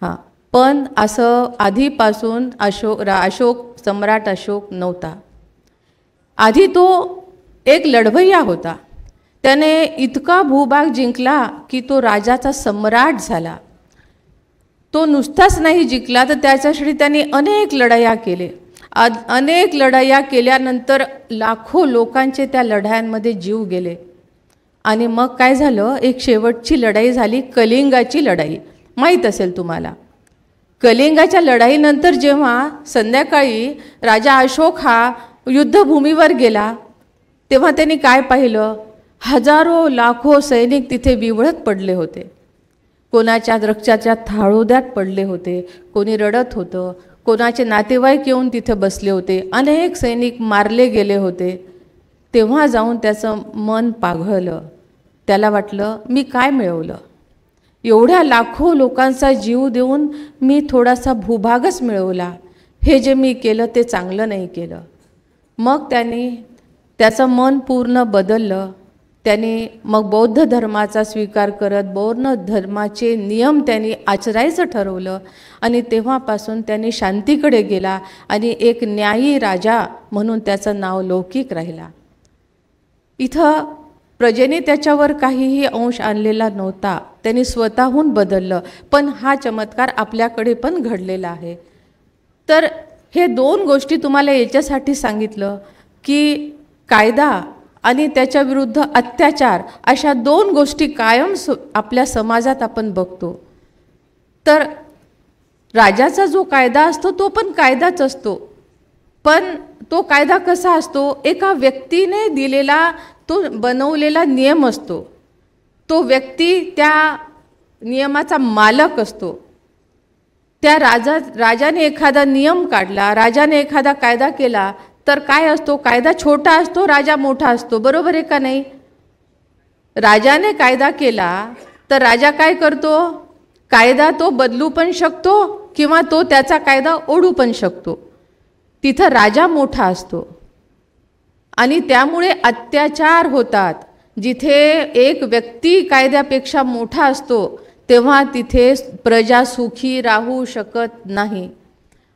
हां, पण असं आधीपासून अशोक सम्राट अशोक नव्हता. आधी तो एक लढवय्या होता. त्याने इतका भूभाग जिंकला की तो राजाचा सम्राट झाला. तो नुसताच नाही जिंकला तर त्याच्यासाठी त्याने अनेक लढाया केले. अनेक लढाया केल्यानंतर लाखो लोकांचे त्या लढायांमध्ये जीव गेले. आणि मग काय झालं, एक शेवटची लढाई झाली, कलिंगाची लढाई. माहीत असेल तुम्हाला. कलिंगाच्या लढाईनंतर जेव्हा संध्याकाळी राजा अशोक हा युद्धभूमीवर गेला तेव्हा त्यांनी काय पाहिलं, हजारो लाखो सैनिक तिथे विवळत पडले होते. कोणाच्या रक्ताच्या थाळोद्यात पडले होते, कोणी रडत होतं, कोणाचे नातेवाईक येऊन तिथे बसले होते, अनेक सैनिक मारले गेले होते. तेव्हा जाऊन त्याचं मन पाघळलं. त्याला वाटलं मी काय मिळवलं, एवढ्या लाखो लोकांचा जीव देऊन मी थोडासा भूभागच मिळवला, हे जे मी केलं ते चांगलं नाही केलं. मग त्याचं मन पूर्ण बदललं. त्यांनी मग बौद्ध धर्माचा स्वीकार करत बौद्ध धर्माचे नियम त्यांनी आचरायचं ठरवलं. आणि तेव्हापासून त्यांनी शांतीकडे गेला आणि एक न्यायी राजा म्हणून त्याचं नाव लौकिक राहिला. इथं प्रजेने त्याच्यावर काहीही अंश आणलेला नव्हता, त्यांनी स्वतःहून बदललं. पण हा चमत्कार आपल्याकडे पण घडलेला आहे. तर हे दोन गोष्टी तुम्हाला याच्यासाठी सांगितलं की कायदा आणि त्याच्या विरुद्ध अत्याचार अशा दोन गोष्टी कायम आपल्या समाजात आपण बघतो. तर राजाचा जो कायदा असतो तो पण कायदाच असतो, पण तो कायदा कसा असतो, एका व्यक्तीने दिलेला तो बनवलेला नियम असतो. तो व्यक्ती त्या नियमाचा मालक असतो. त्या राजाने एखादा नियम काढला, राजाने एखादा कायदा केला तर काय असतो, कायदा छोटा असतो, राजा मोठा असतो. बरोबर आहे का नाही. राजाने कायदा केला तर राजा काय करतो, कायदा तो बदलू पण शकतो किंवा तो त्याचा कायदा ओढू पण शकतो. तिथं राजा मोठा असतो आणि त्यामुळे अत्याचार होतात. जिथे एक व्यक्ती कायद्यापेक्षा मोठा असतो तेव्हा तिथे प्रजा सुखी राहू शकत नाही.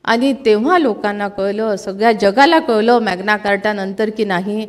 आणि तेव्हा लोकांना कळलं, सगळ्या जगाला कळलं मॅग्ना कार्टानंतर की नाही,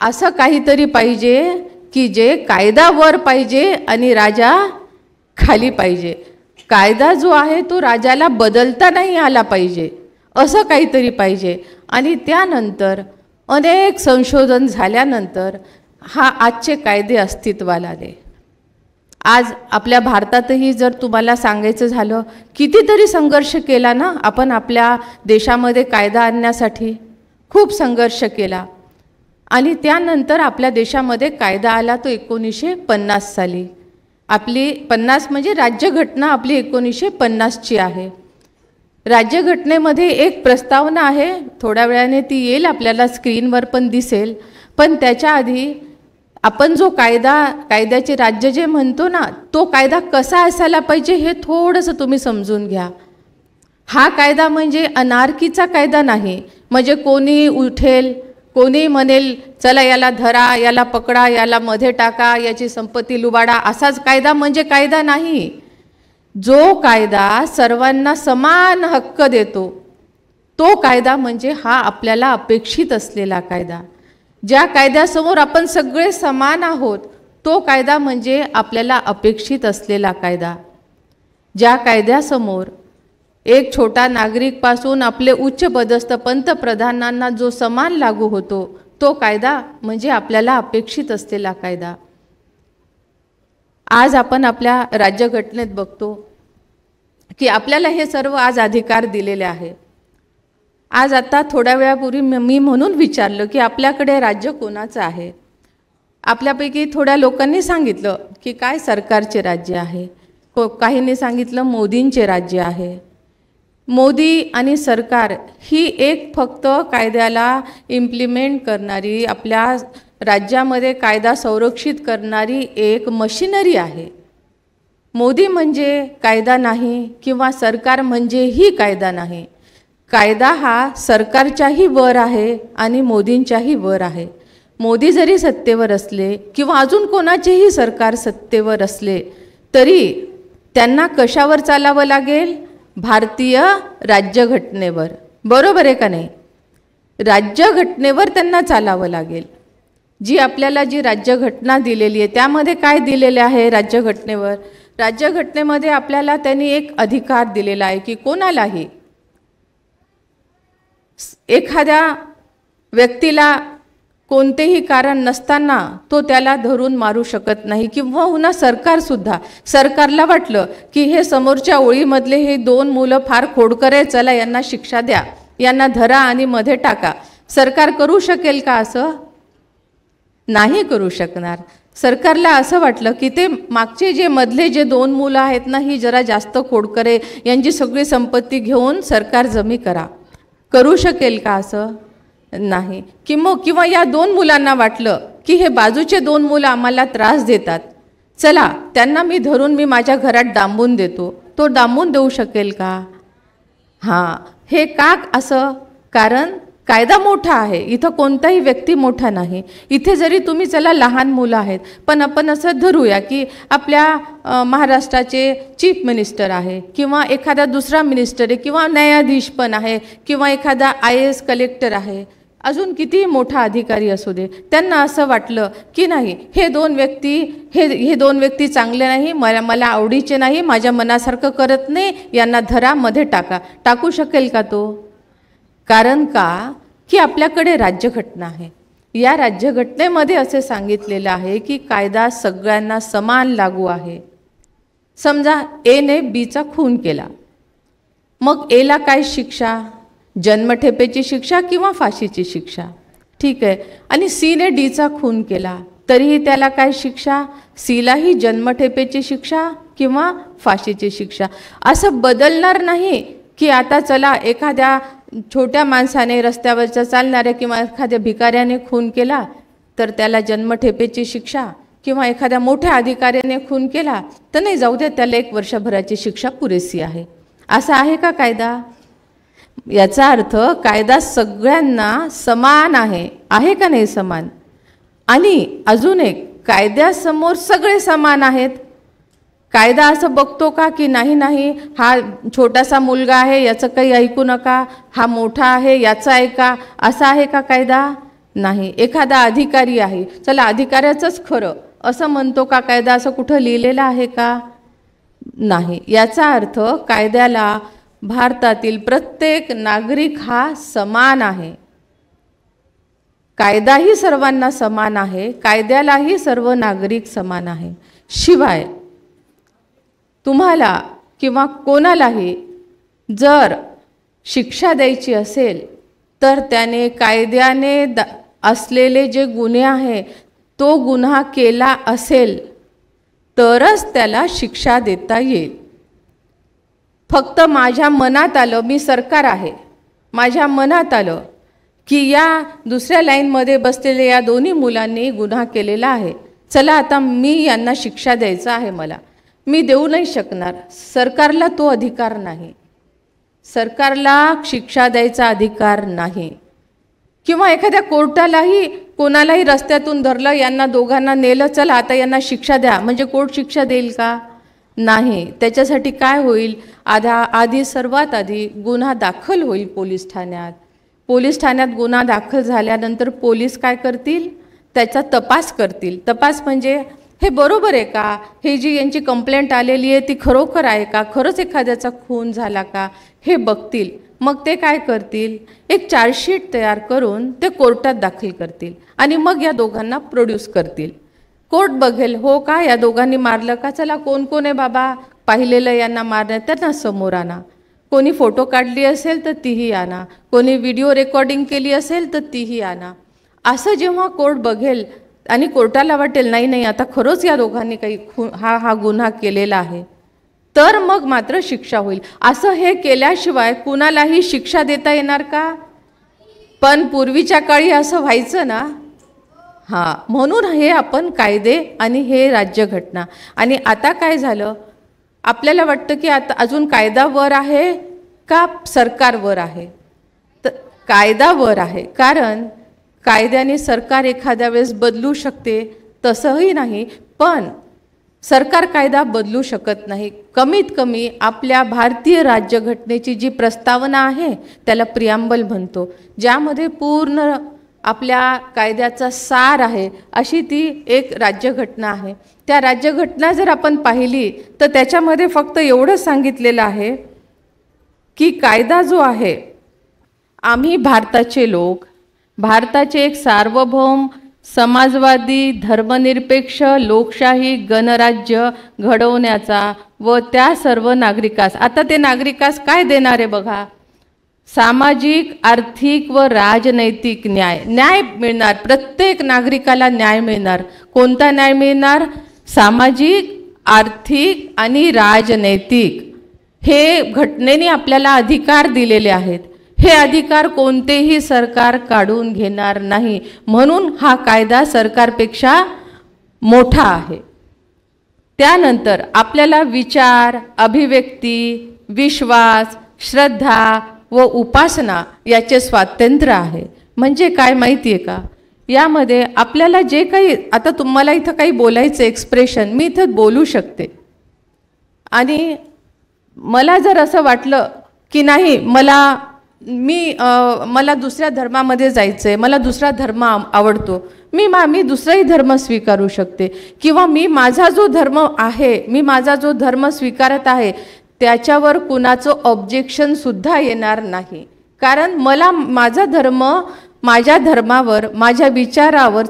असं काहीतरी पाहिजे की जे कायदा वर पाहिजे आणि राजा खाली पाहिजे. कायदा जो आहे तो राजाला बदलता नाही आला पाहिजे, असं काहीतरी पाहिजे. आणि त्यानंतर अनेक संशोधन झाल्यानंतर आजचे कायदे अस्तित्वाला आले. आज आपल्या भारतातही जर तुम्हाला सांगायचं झालं, कितीतरी संघर्ष केला ना आपण आपल्या देशामध्ये कायदा आणण्यासाठी, खूप संघर्ष केला. आणि त्यानंतर आपल्या देशामध्ये कायदा आला तो 1950 साली. आपली 50 म्हणजे राज्यघटना आपली 1950ची आहे. राज्यघटनेमध्ये एक प्रस्तावना आहे, थोड्या वेळाने ती येईल आपल्याला स्क्रीनवर पण दिसेल. पण त्याच्या आधी आपण जो कायद्याचे राज्य जे म्हणतो ना, तो कायदा कसा असायला पाहिजे हे थोडंसं तुम्ही समजून घ्या. हा कायदा म्हणजे अनार्कीचा कायदा नाही, म्हणजे कोणी उठेल, कोणी म्हणेल चला याला धरा, याला पकडा, याला मध्ये टाका, याची संपत्ती लुबाडा, असाच कायदा म्हणजे कायदा नाही. जो कायदा सर्वांना समान हक्क देतो तो कायदा म्हणजे हा आपल्याला अपेक्षित असलेला कायदा. ज्या कायद्यासमोर आपण सगळे समान आहोत तो कायदा म्हणजे आपल्याला अपेक्षित असलेला कायदा. ज्या कायद्यासमोर एक छोटा नागरिकपासून आपले उच्च पदस्थ पंतप्रधानांना जो समान लागू होतो तो कायदा म्हणजे आपल्याला अपेक्षित असलेला कायदा. आज आपण आपल्या राज्यघटनेत बघतो की आपल्याला हे सर्व आज अधिकार दिलेले आहे. आज आता थोड्या वेळापूर्वी मी म्हणून विचारलं की आपल्याकडे राज्य कोणाचं आहे. आपल्यापैकी थोड्या लोकांनी सांगितलं की काय सरकारचे राज्य आहे, काहींनी सांगितलं मोदींचे राज्य आहे. मोदी आणि सरकार ही एक फक्त कायद्याला इम्प्लिमेंट करणारी, आपल्या राज्यामध्ये कायदा संरक्षित करणारी एक मशिनरी आहे. मोदी म्हणजे कायदा नाही किंवा सरकार म्हणजेही कायदा नाही. कायदा हा सरकारच्याही वर आहे आणि मोदींच्याही वर आहे. मोदी जरी सत्तेवर असले किंवा अजून कोणाचेही सरकार सत्तेवर असले तरी त्यांना कशावर चालावं लागेल? भारतीय राज्यघटनेवर. बरोबर आहे का नाही? राज्यघटनेवर त्यांना चालावं लागेल. जी आपल्याला जी राज्यघटना दिलेली आहे त्यामध्ये काय दिलेले आहे? राज्यघटनेवर, राज्यघटनेमध्ये आपल्याला त्यांनी एक अधिकार दिलेला आहे की कोणालाही एखाद्या व्यक्तीला कोणतेही कारण नसताना तो त्याला धरून मारू शकत नाही. किंवा पुन्हा सरकारसुद्धा, सरकारला वाटलं की हे समोरच्या ओळीमधले हे 2 मुलं फार खोडकर आहे, चला यांना शिक्षा द्या, यांना धरा आणि मध्ये टाका. सरकार करू शकेल का असं? नाही करू शकणार. सरकारला असं वाटलं की ते मागचे जे मधले जे 2 मुलं आहेत ना, ही जरा जास्त खोडकर आहे, यांची सगळी संपत्ती घेऊन सरकार जमी करा. करू शकेल का असं? नाही. किंवा या 2 मुलांना वाटलं की हे बाजूचे 2 मुलं आम्हाला त्रास देतात, चला त्यांना मी धरून मी माझ्या घरात डांबून देतो. तो डांबून देऊ शकेल का? हां. हे का असं? कारण कायदा मोठा आहे, इथं कोणताही व्यक्ती मोठा नाही. इथे जरी तुम्ही चला लहान मुलं आहेत, पण आपण असं धरूया की आपल्या महाराष्ट्राचे चीफ मिनिस्टर आहे, किंवा एखादा दुसरा मिनिस्टर आहे, किंवा न्यायाधीश पण आहे, किंवा एखादा IAS कलेक्टर आहे, अजून किती मोठा अधिकारी असू दे. त्यांना असं वाटलं की नाही, हे 2 व्यक्ती हे 2 व्यक्ती चांगले नाही, मला आवडीचे नाही, माझ्या मनासारखं करत नाही, यांना धरा, मध्ये टाका. टाकू शकेल का तो? कारण का की आपल्याकडे राज्यघटना आहे. या राज्यघटनेमध्ये असे सांगितलेलं आहे की कायदा सगळ्यांना समान लागू आहे. समजा Aने Bचा खून केला, मग Aला काय शिक्षा? जन्मठेपेची शिक्षा किंवा फाशीची शिक्षा. ठीक आहे. आणि Cने Dचा खून केला, तरीही त्याला काय शिक्षा? Cलाही जन्मठेपेची शिक्षा किंवा फाशीची शिक्षा. असं बदलणार नाही की आता चला एखाद्या छोट्या माणसाने, रस्त्यावरच्या चालणाऱ्या किंवा एखाद्या भिकाऱ्याने खून केला तर त्याला जन्मठेपेची शिक्षा, किंवा एखाद्या मोठ्या अधिकाऱ्याने खून केला तर नाही, जाऊ दे, त्याला 1 वर्षभराची शिक्षा पुरेशी आहे. असं आहे का कायदा? याचा अर्थ कायदा सगळ्यांना समान आहे. आहे का नाही समान? आणि अजून एक, कायद्यासमोर सगळे समान आहेत. कायदा असं बघतो का की नाही, हा छोटासा मुलगा आहे, याचं काही ऐकू नका, हा मोठा आहे, याचं ऐका, असं आहे का कायदा? नाही. एखादा अधिकारी आहे, चला अधिकाऱ्याचंच खरं असं म्हणतो का कायदा? असं कुठं लिहिलेलं आहे का? नाही. याचा अर्थ कायद्याला भारतातील प्रत्येक नागरिक हा समान आहे. कायदाही सर्वांना समान आहे, कायद्यालाही सर्व नागरिक समान आहे. शिवाय तुम्हाला किंवा कोणालाही जर शिक्षा द्यायची असेल तर त्याने कायद्याने असलेले जे गुन्हे आहे तो गुन्हा केला असेल तरच त्याला शिक्षा देता येईल. फक्त माझ्या मनात आलं, मी सरकार आहे, माझ्या मनात आलं की या दुसऱ्या लाईनमध्ये बसलेल्या या 2 मुलांनी गुन्हा केलेला आहे, चला आता मी यांना शिक्षा द्यायचं आहे, मी देऊ नाही शकणार. सरकारला तो अधिकार नाही. सरकारला शिक्षा द्यायचा अधिकार नाही. किंवा एखाद्या कोर्टालाही कोणालाही रस्त्यातून धरलं, यांना दोघांना नेलं, चला आता यांना शिक्षा द्या, म्हणजे कोर्ट शिक्षा देईल का? नाही. त्याच्यासाठी काय होईल? सर्वात आधी गुन्हा दाखल होईल पोलीस ठाण्यात. पोलीस ठाण्यात गुन्हा दाखल झाल्यानंतर पोलीस काय करतील? त्याचा तपास करतील. तपास म्हणजे हे बरोबर आहे का, हे जी यांची कंप्लेंट आलेली आहे ती खरोखर आहे का, खरंच एखाद्याचा खून झाला का, हे बघतील. मग ते काय करतील? एक चार्जशीट तयार करून ते कोर्टात दाखल करतील आणि मग या दोघांना प्रोड्यूस करतील. कोर्ट बघेल, हो का या दोघांनी मारलं का, चला कोण कोण आहे बाबा पाहिलेलं यांना मारण्यात, त्यांना समोर आणा. कोणी फोटो काढली असेल तर तीही आणा, कोणी व्हिडिओ रेकॉर्डिंग केली असेल तर तीही आणा. असं जेव्हा कोर्ट बघेल आणि कोर्टाला वाटेल नाही आता खरंच या दोघांनी काही हा गुन्हा केलेला आहे, तर मग मात्र शिक्षा होईल. असं हे केल्याशिवाय कुणालाही शिक्षा देता येणार का? पण पूर्वीच्या काळी असं व्हायचं ना. हां, म्हणून हे आपण कायदे आणि हे राज्यघटना. आणि आता काय झालं, आपल्याला वाटतं की आता अजून कायदा वर आहे का सरकारवर आहे? तर कायदा वर आहे, कारण कायद्याने सरकार एखाद्या वेळेस बदलू शकते, तसंही नाही. पण सरकार कायदा बदलू शकत नाही. कमीत कमी आपल्या भारतीय राज्यघटनेची जी प्रस्तावना आहे त्याला प्रिॲम्बल म्हणतो, ज्यामध्ये पूर्ण आपल्या कायद्याचा सार आहे अशी ती एक राज्यघटना आहे. त्या राज्यघटना जर आपण पाहिली तर त्याच्यामध्ये फक्त एवढंच सांगितलेलं आहे की कायदा जो आहे, आम्ही भारताचे लोक भारताचे एक सार्वभौम समाजवादी धर्मनिरपेक्ष लोकशाही गणराज्य घडवण्याचा व त्या सर्व नागरिकास, आता ते नागरिकास काय देणार आहे बघा, सामाजिक आर्थिक व राजनैतिक न्याय मिळणार. प्रत्येक नागरिकाला न्याय मिळणार. कोणता न्याय मिळणार? सामाजिक आर्थिक आणि राजनैतिक. हे घटनेने आपल्याला अधिकार दिलेले आहेत. हे अधिकार कोणतेही सरकार काढून घेणार नाही. म्हणून हा कायदा सरकारपेक्षा मोठा आहे. त्यानंतर आपल्याला विचार, अभिव्यक्ती, विश्वास, श्रद्धा व उपासना याचे स्वातंत्र्य आहे. म्हणजे काय माहिती आहे का, यामध्ये आपल्याला जे काही, आता तुम्हाला इथं काही बोलायचं एक्सप्रेशन मी इथं बोलू शकते, आणि मला जर असं वाटलं की नाही मला दुसऱ्या धर्मामध्ये जायचं आहे, मला दुसरा धर्म आवडतो, मी दुसराही धर्म स्वीकारू शकते, किंवा माझा जो धर्म आहे, माझा जो धर्म स्वीकारत आहे त्याच्यावर कुणाचं ऑब्जेक्शनसुद्धा येणार नाही. कारण मला माझा धर्म, माझ्या धर्मावर, माझ्या विचारावर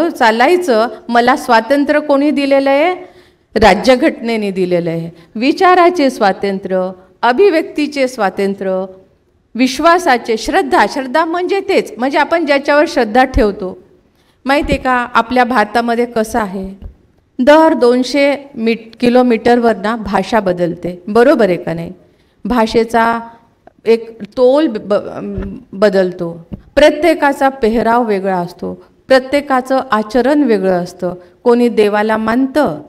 चालायचं मला स्वातंत्र्य कोणी दिलेलं आहे? राज्यघटनेने दिलेलं आहे. विचाराचे स्वातंत्र्य, अभिव्यक्तीचे स्वातंत्र्य, विश्वासाचे, श्रद्धा म्हणजे तेच, म्हणजे आपण ज्याच्यावर श्रद्धा ठेवतो. माहिती आहे का आपल्या भारतामध्ये कसं आहे, दर 200 किलोमीटरवर ना भाषा बदलते, बरोबर आहे का नाही? भाषेचा एक तोल बदलतो. प्रत्येकाचा पेहराव वेगळा असतो, प्रत्येकाचं आचरण वेगळं असतं. कोणी देवाला मानतं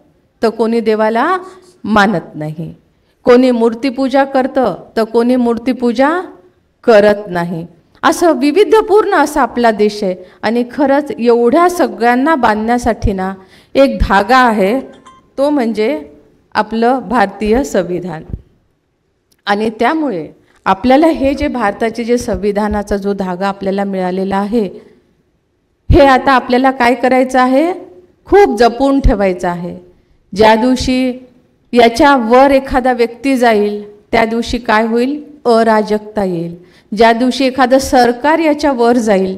तर कोणी देवाला मानत नाही. कोणी मूर्तीपूजा करतं तर कोणी मूर्तीपूजा करत नाही. असं विविधपूर्ण असा आपला देश आहे. आणि खरंच एवढ्या सगळ्यांना बांधण्यासाठी ना एक धागा आहे, तो म्हणजे आपलं भारतीय संविधान. आणि त्यामुळे आपल्याला हे जे भारताचे जे संविधानाचा जो धागा आपल्याला मिळालेला आहे, हे आता आपल्याला काय करायचं आहे? खूप जपून ठेवायचं आहे. ज्या दिवशी याच्यावर एखादा व्यक्ती जाईल त्या दिवशी काय होईल? अराजकता येईल. ज्या दिवशी एखादं सरकार याच्यावर जाईल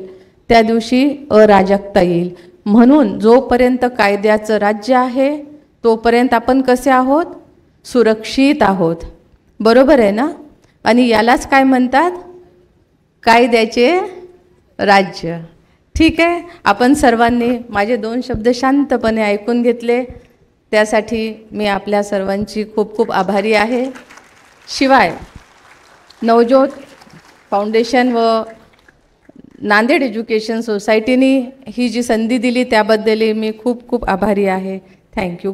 त्या दिवशी अराजकता येईल. म्हणून जोपर्यंत कायद्याचं राज्य आहे तोपर्यंत आपण कसे आहोत? सुरक्षित आहोत. बरोबर आहे ना? आणि यालाच काय म्हणतात? कायद्याचे राज्य. ठीक आहे, आपण सर्वांनी माझे 2 शब्द शांतपणे ऐकून घेतले, त्यासाठी मी आपल्या सर्वांची खूप खूप आभारी आहे. शिवाय नवज्योत फाउंडेशन व नांदेड एज्युकेशन सोसायटीने ही जी संधी दिली त्याबद्दल मी खूप खूप आभारी आहे. थँक्यू.